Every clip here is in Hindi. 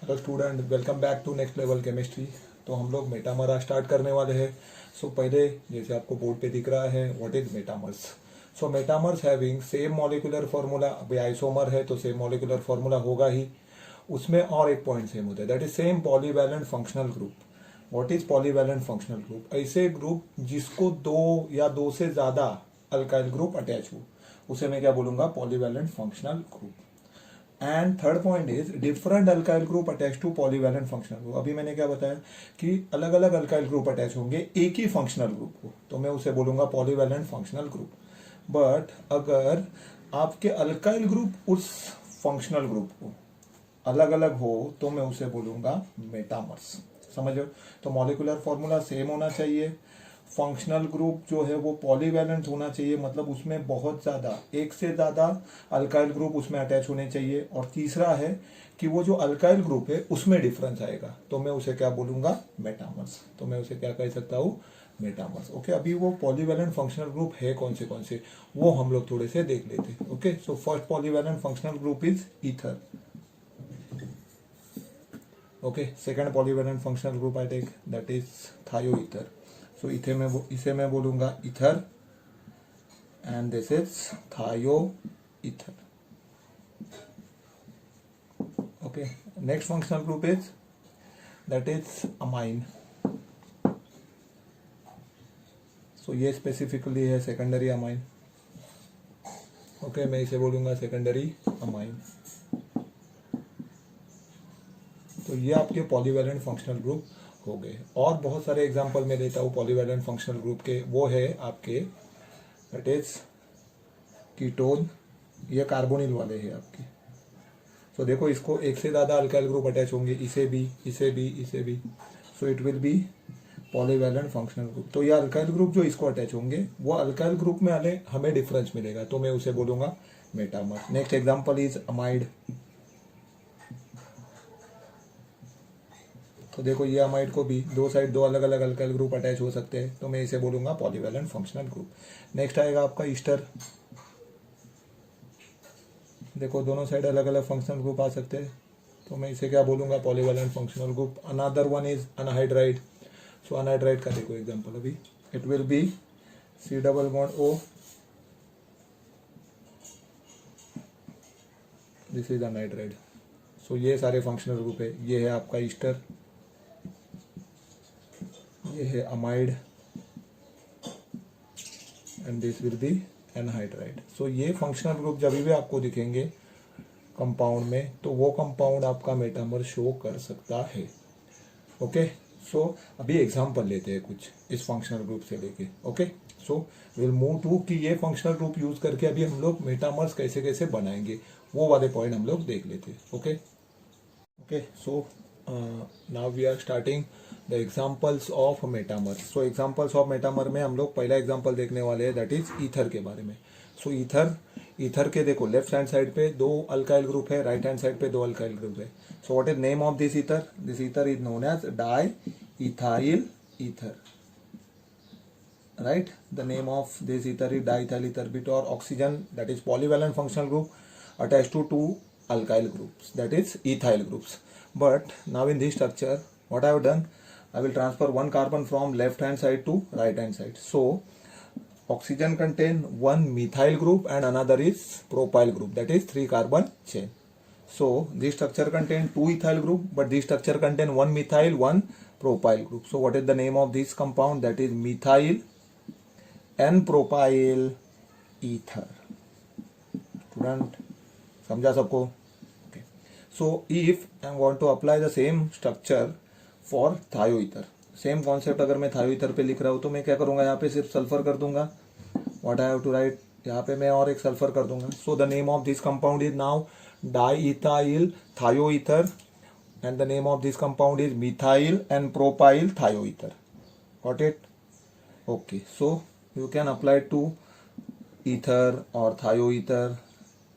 Hello student, welcome back to next level chemistry. तो हम लोग मेटामर स्टार्ट करने वाले हैं। सो पहले जैसे आपको बोर्ड पे दिख रहा है, what is metamers. So metamers having same molecular formula. अभी आइसोमर है तो सेम मॉलिक्यूलर फार्मूला होगा ही, उसमें और एक पॉइंट सेम होता है, that is same polyvalent functional group. What is polyvalent functional group? ऐसे ग्रुप जिसको दो या दो से ज्यादा अल्काइल ग्रुप अटैच हो, उसे मैं क्या बोलूंगा? Polyvalent functional group. And third point is different alkyl group attach to polyvalent functional group. अभी मैंने क्या बताया कि अलग अलग अल्काइल ग्रुप अटैच होंगे एक ही फंक्शनल ग्रुप को, तो मैं उसे बोलूंगा पॉलीवैलेंट फंक्शनल ग्रुप। बट अगर आपके अल्काइल ग्रुप उस फंक्शनल ग्रुप को अलग अलग हो तो मैं उसे बोलूंगा मेटामर्स। समझो? तो मॉलिक्यूलर फॉर्मूला सेम होना चाहिए, फंक्शनल ग्रुप जो है वो पॉलीवैलेंट होना चाहिए, मतलब उसमें बहुत ज्यादा, एक से ज्यादा अल्काइल ग्रुप उसमें अटैच होने चाहिए, और तीसरा है कि वो जो अल्काइल ग्रुप है उसमें डिफरेंस आएगा, तो मैं उसे क्या बोलूंगा? मेटामर्स। तो मैं उसे क्या कह सकता हूँ? मेटामर्स। ओके, अभी वो पॉलीवैलेंट फंक्शनल ग्रुप है कौन से वो हम लोग थोड़े से देख लेते। Okay, so first polyvalent functional group is ether. Okay, second polyvalent functional group I take, that is thioether. So इसे मैं बोलूंगा ether, and this is thioether. Okay, next functional group is that is amine. So ये स्पेसिफिकली है सेकेंडरी अमाइन। ओके, मैं इसे बोलूंगा सेकेंडरी अमाइन। तो ये आपके पॉलीवैलेंट फंक्शनल ग्रुप हो गए। और बहुत सारे एग्जांपल मैं देता हूँ पॉलीवैलेंट फंक्शनल ग्रुप के, वो है आपके दैट इज कीटोन। ये कार्बोनिल वाले हैं आपके। तो देखो, इसको एक से ज्यादा अल्काइल ग्रुप अटैच होंगे, इसे भी, इसे भी, इसे भी, सो it will B polyvalent functional group. तो ये अल्काइल ग्रुप जो इसको अटैच होंगे वो अल्काइल ग्रुप में हमें डिफरेंस मिलेगा, तो मैं उसे बोलूंगा metamer. Next example is amide. तो देखो, ये अमाइड को भी दो साइड दो अलग अलग अल्काइल ग्रुप अटैच हो सकते हैं, तो मैं इसे बोलूंगा पॉलीवैलेंट फंक्शनल ग्रुप। नेक्स्ट आएगा आपका ईस्टर। देखो, दोनों साइड अलग अलग फंक्शनल ग्रुप आ सकते हैं, तो मैं इसे क्या बोलूंगा? Polyvalent functional group. Another one is anhydride. So anhydride का देखो एग्जांपल, अभी it will be C double bond O, this is anhydride. So ये सारे फंक्शनल ग्रुप है। ये है आपका ईस्टर, ये है amide, and this will be anhydride. So ये फंक्शनल ग्रुप जब भी आपको दिखेंगे कंपाउंड में, तो वो कंपाउंड आपका मेटामर शो कर सकता है। ओके, सो अभी एग्जांपल लेते हैं कुछ इस फंक्शनल ग्रुप से लेके। Okay, so will move to कि ये फंक्शनल ग्रुप यूज करके अभी हम लोग मेटामर्स कैसे कैसे बनाएंगे, वो वाले पॉइंट हम लोग देख लेते हैं। Okay okay, so now we are starting the examples of metamer. So examples of metamer में हम लोग पहला एग्जाम्पल देखने वाले हैं, दैट इज ईथर के बारे में। सो ईथर के देखो, लेफ्ट हैंड साइड पे दो अल्काइल ग्रुप है, राइट हैंड साइड पे दो अल्काइल ग्रुप है। So what is name of this ether? This ether is known as diethyl ether, right? The name of this ether is diethyl ether bit, or oxygen, that is polyvalent functional group attached to two alkyl groups, that is ethyl groups. But now in this structure, what I have done, I will transfer one carbon from left hand side to right hand side. So oxygen contain one methyl group and another is propyl group, that is 3 carbon chain. So this structure contain two ethyl group, but this structure contain one methyl, one propyl group. So what is the name of this compound? That is methyl N propyl ether. Student समझा सबको? Okay, so if I want to apply the same structure for thioether, same concept अगर मैं थायोईथर पे लिख रहा हूं, तो मैं क्या करूंगा? यहाँ पे सिर्फ सल्फर कर दूंगा। What I have to write? यहाँ पे मैं और एक सल्फर कर दूंगा। So the name of this compound is now diethyl thioether, and the name of this compound is methyl and propyl thioether. Got it? Okay, so you can apply to ether or thioether.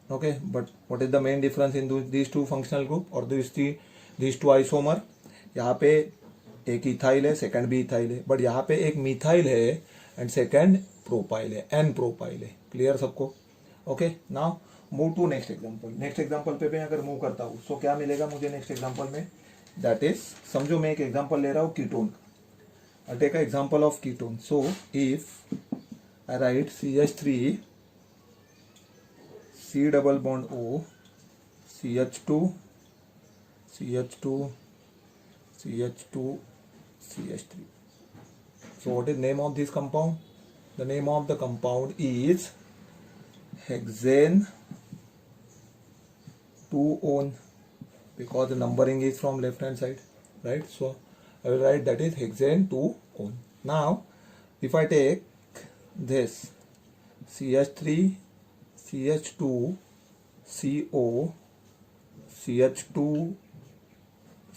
Okay, but what is the main difference in these two functional group or these two isomer? यहाँ पे एक इथाइल है, सेकंड भी इथाइल है, बट यहाँ पे एक मिथाइल है एंड सेकंड प्रोपाइल है, एन प्रोपाइल है। क्लियर सबको? Okay, now move to next example. Next example पे मैं अगर मूव करता हूँ, सो क्या मिलेगा मुझे नेक्स्ट एग्जाम्पल में? दैट इज, समझो मैं एक एग्जाम्पल ले रहा हूँ ketone. I take a example of ketone. So if I write CH3 C double bond O CH2 CH2 CH2 CH3. So what is name of this compound? The name of the compound is hexane 2-one, because the numbering is from left hand side, right? So I will write that is hexane 2-one. Now if I take this CH3 CH2 CO CH2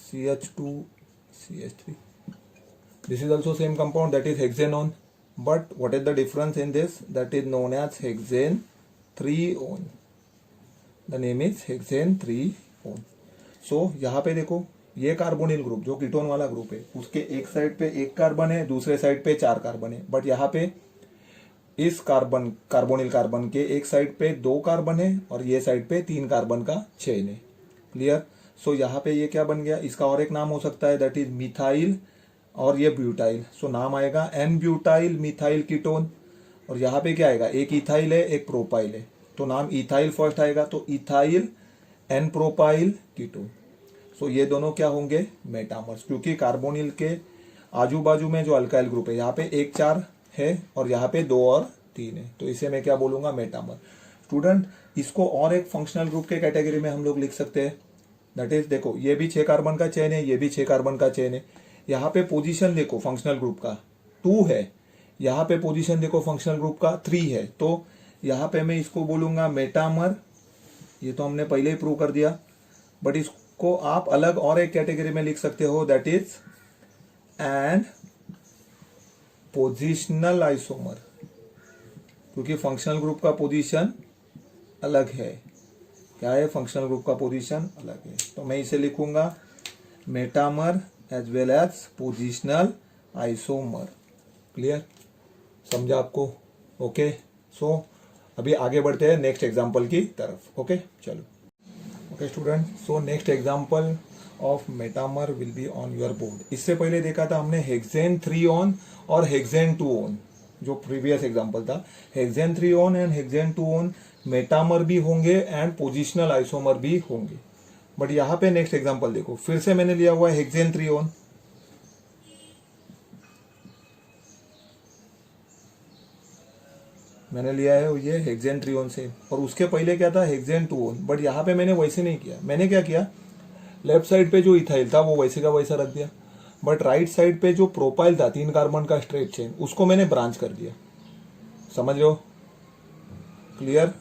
CH2 CH3, this is also same compound, that is hexanone, but what is the difference in this? That is known as hexane 3-one. The name is hexane 3-one. So यहाँ पे देखो, ये कार्बोनिल ग्रुप जो कीटोन वाला ग्रुप है, उसके एक साइड पे एक कार्बन है, दूसरे साइड पे 4 कार्बन है. बट यहाँ पे इस कार्बोनिल कार्बन के एक साइड पे 2 कार्बन है और ये साइड पे 3 कार्बन का चेन है. क्लियर? सो यहाँ पे ये क्या बन गया? इसका और एक नाम हो सकता है, दैट इज मिथाइल, और ये ब्यूटाइल. सो नाम आएगा एन ब्यूटाइल मिथाइल कीटोन. और यहाँ पे क्या आएगा? एक इथाइल है, एक प्रोपाइल है, तो नाम इथाइल फर्स्ट आएगा, तो इथाइल एन प्रोपाइल कीटोन. सो ये दोनों क्या होंगे? मेटामर्स, क्योंकि कार्बोनिल के आजू बाजू में जो अल्काइल ग्रुप है, यहाँ पे 1 4 है और यहाँ पे 2 और 3 है, तो इसे मैं क्या बोलूंगा? मेटामर. स्टूडेंट, इसको और एक फंक्शनल ग्रुप के कैटेगरी में हम लोग लिख सकते हैं. दैट इज, देखो ये भी 6 कार्बन का चेन है, ये भी 6 कार्बन का चेन है. यहाँ पे पोजीशन देखो फंक्शनल ग्रुप का 2 है, यहाँ पे पोजीशन देखो फंक्शनल ग्रुप का 3 है, तो यहाँ पे मैं इसको बोलूंगा मेटामर. ये तो हमने पहले ही प्रूव कर दिया. बट इसको आप अलग और एक कैटेगरी में लिख सकते हो, that is and positional isomer, क्योंकि फंक्शनल ग्रुप का पोजीशन अलग है. क्या है? फंक्शनल ग्रुप का पोजीशन अलग है, तो मैं इसे लिखूंगा metamer as well as positional isomer. Clear? समझा आपको? ओके. सो अभी आगे बढ़ते हैं नेक्स्ट एग्जांपल की तरफ. ओके चलो. Okay student, so next example of metamer will be on your board. इससे पहले देखा था हमने हेक्सेन 3-on और हेक्सेन 2-on, जो प्रीवियस एग्जांपल था. Hexane 3-on and hexane 2-on metamer भी होंगे एंड पोजिशनल आइसोमर भी होंगे. बट यहाँ पे नेक्स्ट एग्जांपल देखो, फिर से मैंने लिया हुआ है हेक्सेन 3-on. मैंने लिया है ये हेक्सेन 3-on से, और उसके पहले क्या था? Hexane 2-on. बट यहाँ पे मैंने वैसे नहीं किया. मैंने क्या किया? लेफ्ट साइड पे जो इथाइल था वो वैसे का वैसा रख दिया, बट राइट साइड पे जो प्रोपाइल था 3 कार्बन का स्ट्रेट चेन, उसको मैंने ब्रांच कर दिया. समझ लो? क्लियर?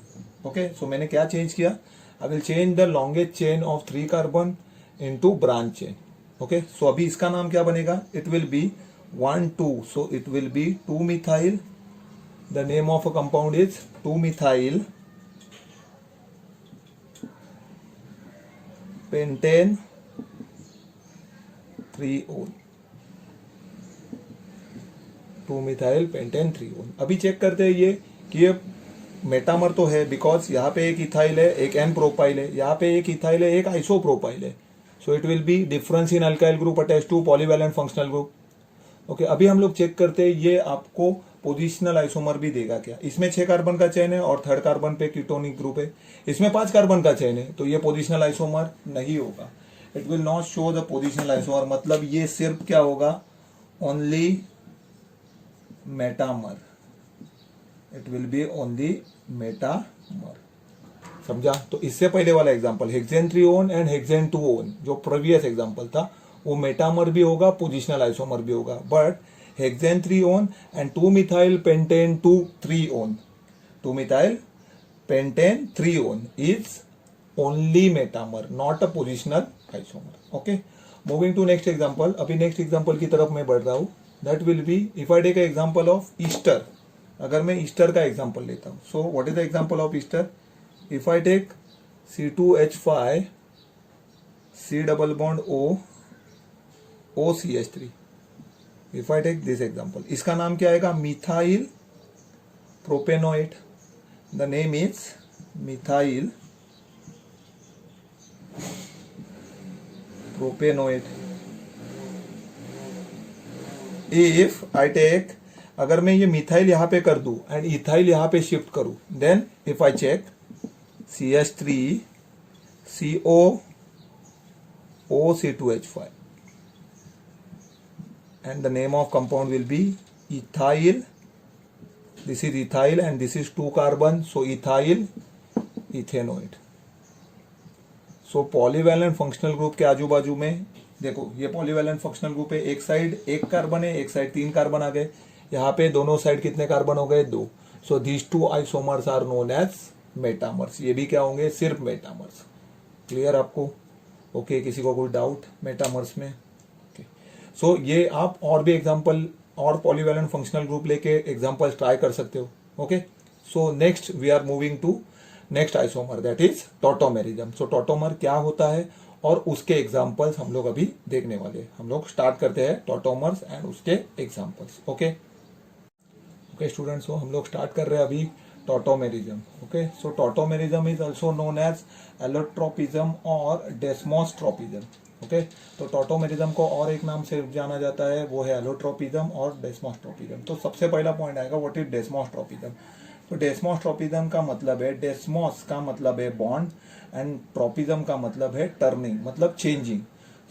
ओके. सो मैंने क्या चेंज किया? I will change the longest chain of 3 carbon into branch chain. Okay. So अभी इसका नाम क्या बनेगा? It will be 1,2. So it will be 2 methyl. The name of a compound is 2 methyl pentane 3-on. 2 methyl pentane 3-on. अभी चेक करते हैं ये कि ये मेटामर तो है, बिकॉज यहाँ पे एक इथाइल है, एक एन प्रोपाइल है, यहाँ पे एक इथाइल है, एक आइसोप्रोपाइल है. So it will be difference in alkyl group attach to polyvalent functional group. Okay. अभी हम लोग चेक करते हैं ये आपको पोजिशनल आइसोमर भी देगा क्या. इसमें 6 कार्बन का चेन है और 3rd कार्बन पे कीटोनिक ग्रुप है. इसमें 5 कार्बन का चेन है, तो ये पोजिशनल आइसोमर नहीं होगा. It will not show the positional isomer. मतलब ये सिर्फ क्या होगा? Only metamer. It will B only metamer. समझा? तो इससे पहले वाला example hexane 3-on and hexane 2-on, जो प्रीवियस एग्जांपल था, वो मेटामर भी होगा, पोजिशनल आइसोमर भी होगा. But hexane 3-on and 2 methyl pentane 3-on, 2 methyl pentane 3-on is only metamer, not a positional isomer. Okay. Moving to next example. अभी नेक्स्ट एग्जाम्पल की तरफ मैं बढ़ रहा हूँ. That will be, if I take example of ester. अगर मैं ईस्टर का एग्जाम्पल लेता हूँ, so what is the example of ester? If I take C2H5 C double bond O OCH3. If I take this example, इसका नाम क्या आएगा? Methyl propanoate. The name is methyl propanoate. If I take, अगर मैं ये मिथाइल यहां पे कर दूं एंड इथाइल यहां पे शिफ्ट करूं, then if I check CH3CO OC2H5 and the name of compound will be ethyl. This is ethyl and this is 2 carbon, so ethyl ethanoate. So polyvalent functional group के आजू बाजू में देखो, ये पॉलीवैलेंट फंक्शनल ग्रुप है, एक साइड 1 कार्बन है, एक साइड 3 कार्बन आ गए, यहाँ पे दोनों साइड कितने कार्बन हो गए? 2। So these 2 isomers are known as metamers. ये भी क्या होंगे? सिर्फ मेटामर्स। क्लियर आपको? ओके, किसी को कोई डाउट मेटामर्स में? सो ये आप और भी एग्जांपल और पॉलीवैलेंट फंक्शनल ग्रुप लेके एग्जांपल्स ट्राई कर सकते हो। Okay, so next we are moving to next isomer, that is tautomerism. So tautomer क्या होता है और उसके एग्जांपल्स हम लोग अभी देखने वाले। हम लोग स्टार्ट करते हैं टॉटोमर्स एंड उसके एग्जांपल्स। ओके ओके स्टूडेंट्स, सो हम लोग स्टार्ट कर रहे हैं अभी tautomerism. Okay, so tautomerism is also known as allotropism और डेस्मोस्ट्रोपिज्म। ओके, तो टॉटोमेरिज्म को और एक नाम से जाना जाता है, वो है एलोट्रोपिज्म और डेस्मोस्ट्रोपिज्म। तो सबसे पहला पॉइंट आएगा, व्हाट इज डेस्मोस्ट्रोपिज्म। तो डेस्मोस्ट्रोपिज्म का मतलब है, डेस्मोस का मतलब है बॉन्ड एंड ट्रोपिज्म का मतलब है टर्निंग, मतलब चेंजिंग।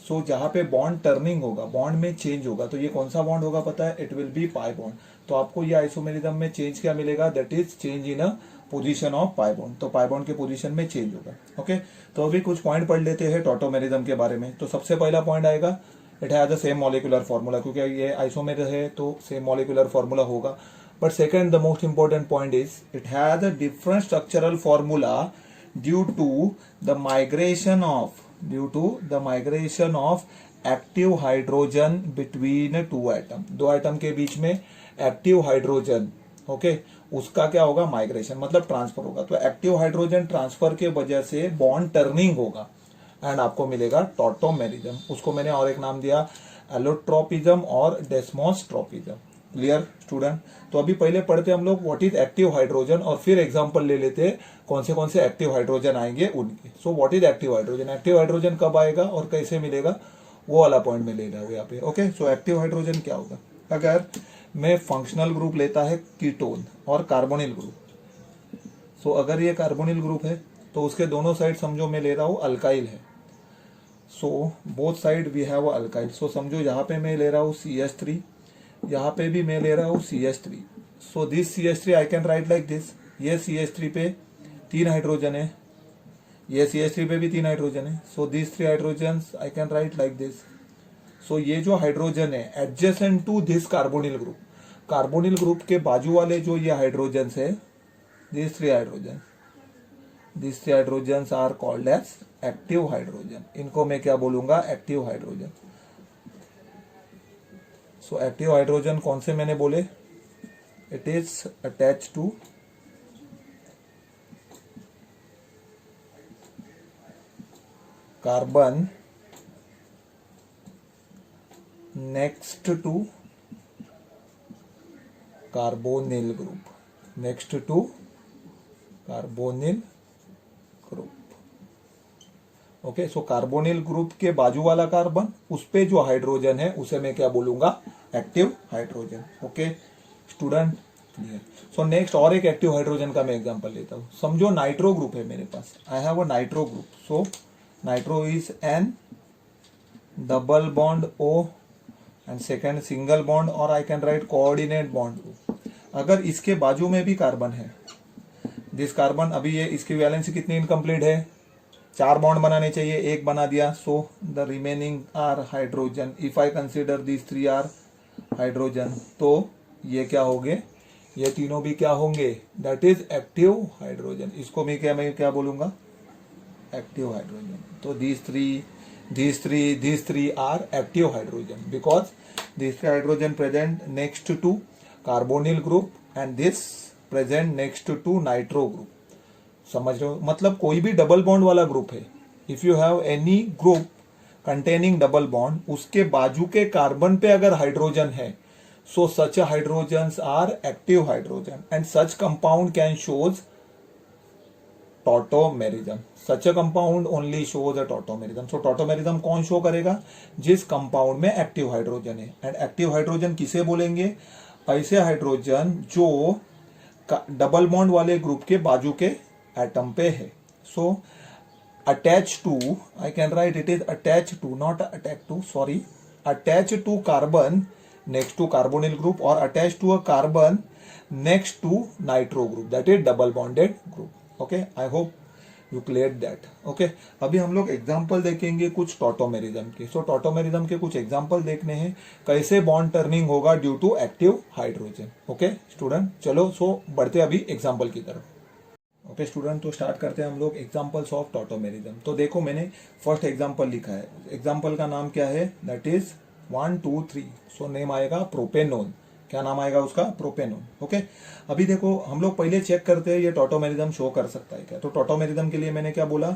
सो जहां पे बॉन्ड टर्निंग होगा, बॉन्ड में चेंज होगा, तो ये कौन सा बॉन्ड होगा पता है? It will B pi bond. तो आपको ये आइसोमेरिज्म में चेंज क्या मिलेगा? That is change in a position of pi bond. तो पाई बॉन्ड के पोजीशन में चेंज होगा। ओके, तो अभी कुछ पॉइंट पढ़ लेते हैं टॉटोमेरिज्म के बारे में। तो सबसे पहला पॉइंट आएगा, it has the same molecular formula, क्योंकि ये आइसोमेर है तो सेम मॉलिक्यूलर फॉर्मूला होगा। But second, the most important point is it has a different structural formula due to the migration of active hydrogen between two atom। दो एटम के बीच में एक्टिव हाइड्रोजन, ओके, उसका क्या होगा? माइग्रेशन, मतलब ट्रांसफर होगा। तो एक्टिव हाइड्रोजन ट्रांसफर के वजह से बॉन्ड टर्निंग होगा एंड आपको मिलेगा टॉटोमेरिज्म। उसको मैंने और एक नाम दिया एलोट्रोपिज्म और डेस्मोस्ट्रोपिज्म। Clear student? तो अभी पहले पढ़ते हम लोग व्हाट इज एक्टिव हाइड्रोजन और फिर एग्जांपल ले लेते हैं कौन से एक्टिव हाइड्रोजन आएंगे उनके। सो what is active hydrogen, active hydrogen कब आएगा और कैसे मिलेगा, वो वाला पॉइंट में ले रहा हूं यहाँ पे। ओके, सो एक्टिव हाइड्रोजन क्या होगा? अगर मैं फंक्शनल ग्रुप लेता है कीटोन और कार्बोनिल ग्रुप, सो अगर ये कार्बोनिल ग्रुप है तो उसके दोनों साइड समझो मैं ले रहा हूं अल्काइल है। So both side we have alkyl. So समझो यहाँ पे मैं ले रहा हूँ CH3, यहाँ पे भी मैं ले रहा हूँ CH3। So this CH3 I can write like this. ये CH3 पे 3 हाइड्रोजन है, ये CH3 पे भी 3 हाइड्रोजन है। So this 3 hydrogen I can write like this. So ये जो हाइड्रोजन है adjacent to this carbonyl group, carbonyl group के बाजू वाले जो ये हाइड्रोजन है, this 3 hydrogen are called as active hydrogen. इनको मैं क्या बोलूंगा? Active hydrogen. So active hydrogen कौन से मैंने बोले? It is attach to carbon next to carbonyl group, next to carbonyl group. Okay, so carbonyl group के बाजू वाला कार्बन, उस पे जो हाइड्रोजन है उसे मैं क्या बोलूंगा? Active hydrogen. Okay student, clear? So next और एक एक्टिव हाइड्रोजन का मैं एग्जांपल लेता हूं। समझो नाइट्रो ग्रुप है मेरे पास, I have a nitro group. So nitro is N double bond O and second single bond, और I can write coordinate bond O। अगर इसके बाजू में भी कार्बन है, दिस कार्बन, अभी ये इसकी वैलेंसी कितनी इनकम्प्लीट है? 4 बॉन्ड बनाने चाहिए, 1 बना दिया। So the remaining are hydrogen. If I consider this 3 are hydrogen, तो ये क्या होंगे? ये तीनों भी क्या होंगे? That is active hydrogen. इसको मैं क्या बोलूंगा? Active hydrogen. तो these three are active hydrogen because these 3 hydrogen present next to carbonyl group and this present next to nitro group। समझ रहे हो? मतलब कोई भी डबल बॉन्ड वाला ग्रुप है, if you have any group containing double bond, उसके बाजू के कार्बन पे अगर हाइड्रोजन है, so such hydrogens are active hydrogen and such compound can shows tautomerism. Such a compound only shows a tautomerism. So tautomerism कौन शो करेगा? जिस कंपाउंड में एक्टिव हाइड्रोजन है. एंड एक्टिव हाइड्रोजन किसे बोलेंगे? ऐसे हाइड्रोजन जो डबल बॉन्ड वाले ग्रुप के बाजू के एटम पे है. सो attached to, I can write it is attached to, not attack to, sorry, attached to carbon next to carbonyl group or attached to a carbon next to nitro group, that is double bonded group. Okay, I hope you cleared that. Okay, अभी हम लोग एग्जाम्पल देखेंगे कुछ टॉटोमेरिज्म के. सो टॉटोमेरिज्म के कुछ एग्जाम्पल देखने हैं कैसे बॉन्ड टर्निंग होगा due to active hydrogen. Okay student, चलो सो बढ़ते अभी एग्जाम्पल की तरफ. ओके स्टूडेंट, तो स्टार्ट करते हैं हम लोग एग्जांपल्स ऑफ टॉटोमेरिज्म. तो देखो मैंने फर्स्ट एग्जांपल लिखा है. एग्जांपल का नाम क्या है? That is 1 2 3. सो नेम आएगा प्रोपेनोन. क्या नाम आएगा उसका? प्रोपेनोन. ओके, अभी देखो हम लोग पहले चेक करते हैं ये टॉटोमेरिज्म शो कर सकता है क्या. तो टॉटोमेरिज्म के लिए मैंने क्या बोला?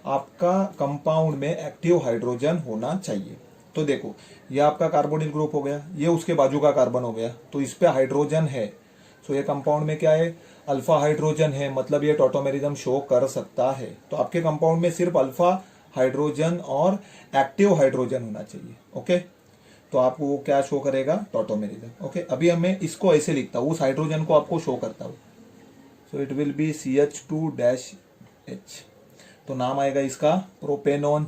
आपका कंपाउंड में एक्टिव हाइड्रोजन होना चाहिए. तो देखो ये आपका कार्बोनिल ग्रुप हो गया, ये उसके बाजू का कार्बन हो गया, तो इस पे हाइड्रोजन है. सो ये कंपाउंड में क्या है? अल्फा हाइड्रोजन है, मतलब ये टॉटोमेरिज्म शो कर सकता है. तो आपके कंपाउंड में सिर्फ अल्फा हाइड्रोजन और एक्टिव हाइड्रोजन होना चाहिए. ओके, तो आपको वो क्या शो करेगा? टॉटोमेरिज्म. ओके, अभी हमें इसको ऐसे लिखता हूँ, उस हाइड्रोजन को आपको शो करता हूँ. सो इट विल बी CH2-H. तो नाम आएगा इसका प्रोपेनोन.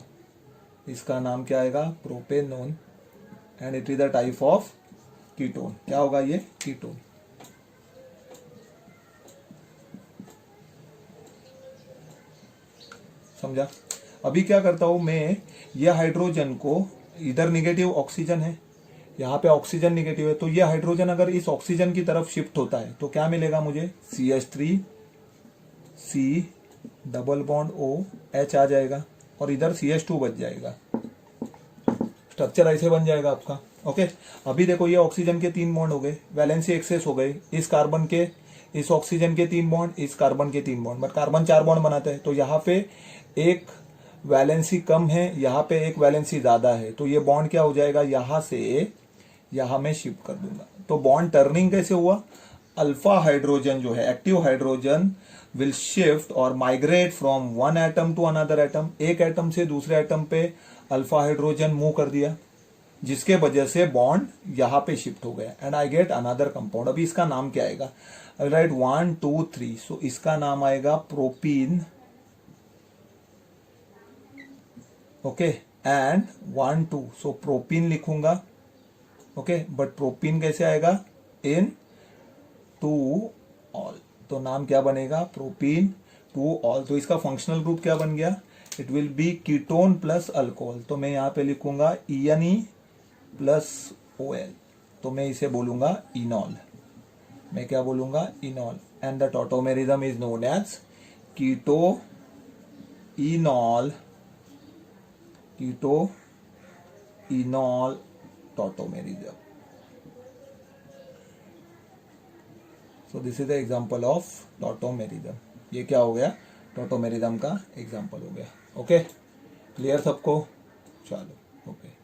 इसका नाम क्या आएगा? Propanone. And it is the type of ketone. क्या होगा ये? कीटोन. समझा? अभी क्या करता हूं मैं, यह हाइड्रोजन को, इधर निगेटिव ऑक्सीजन है, यहाँ पे ऑक्सीजन निगेटिव है, तो यह हाइड्रोजन अगर इस ऑक्सीजन की तरफ शिफ्ट होता है तो क्या मिलेगा मुझे? CH3C डबल बॉन्ड OH आ जाएगा और इधर CH2 बच जाएगा. स्ट्रक्चर ऐसे बन जाएगा आपका. ओके, अभी देखो ये ऑक्सीजन के 3 बॉन्ड हो गए, वैलेंसी एक्सेस हो गई. इस कार्बन के, इस ऑक्सीजन के 3 बॉन्ड, इस कार्बन के 3 बॉन्ड, बट कार्बन 4 बॉन्ड बनाते हैं. तो यहाँ पे एक वैलेंसी कम है, यहाँ पे एक वैलेंसी ज्यादा है, तो ये बॉन्ड क्या हो जाएगा? यहाँ से यहाँ में शिफ्ट कर दूंगा. तो बॉन्ड टर्निंग कैसे हुआ? अल्फा हाइड्रोजन जो है, एक्टिव हाइड्रोजन विल शिफ्ट और migrate from one atom to another atom. एक एटम से दूसरे एटम पे अल्फा हाइड्रोजन मूव कर दिया, जिसके वजह से बॉन्ड यहाँ पे शिफ्ट हो गया. And I get another compound. अभी इसका नाम क्या आएगा? राइट 1 2 3. सो इसका नाम आएगा propene. Okay, and 1 2. So propene लिखूंगा. ओके, बट प्रोपीन कैसे आएगा? इन 2 ऑल. तो नाम क्या बनेगा? Propene 2 all. तो इसका फंक्शनल ग्रुप क्या बन गया? It will B ketone plus alcohol. तो मैं यहाँ पे लिखूंगा ENE प्लस OL. तो मैं इसे बोलूंगा इनॉल. मैं क्या बोलूंगा? Enol. And the tautomerism is known as keto enol tautomerism. So this is the example of tautomerism. ये क्या हो गया? टॉटोमेरिज्म का एग्जांपल हो गया. ओके, क्लियर सबको? चलो, ओके.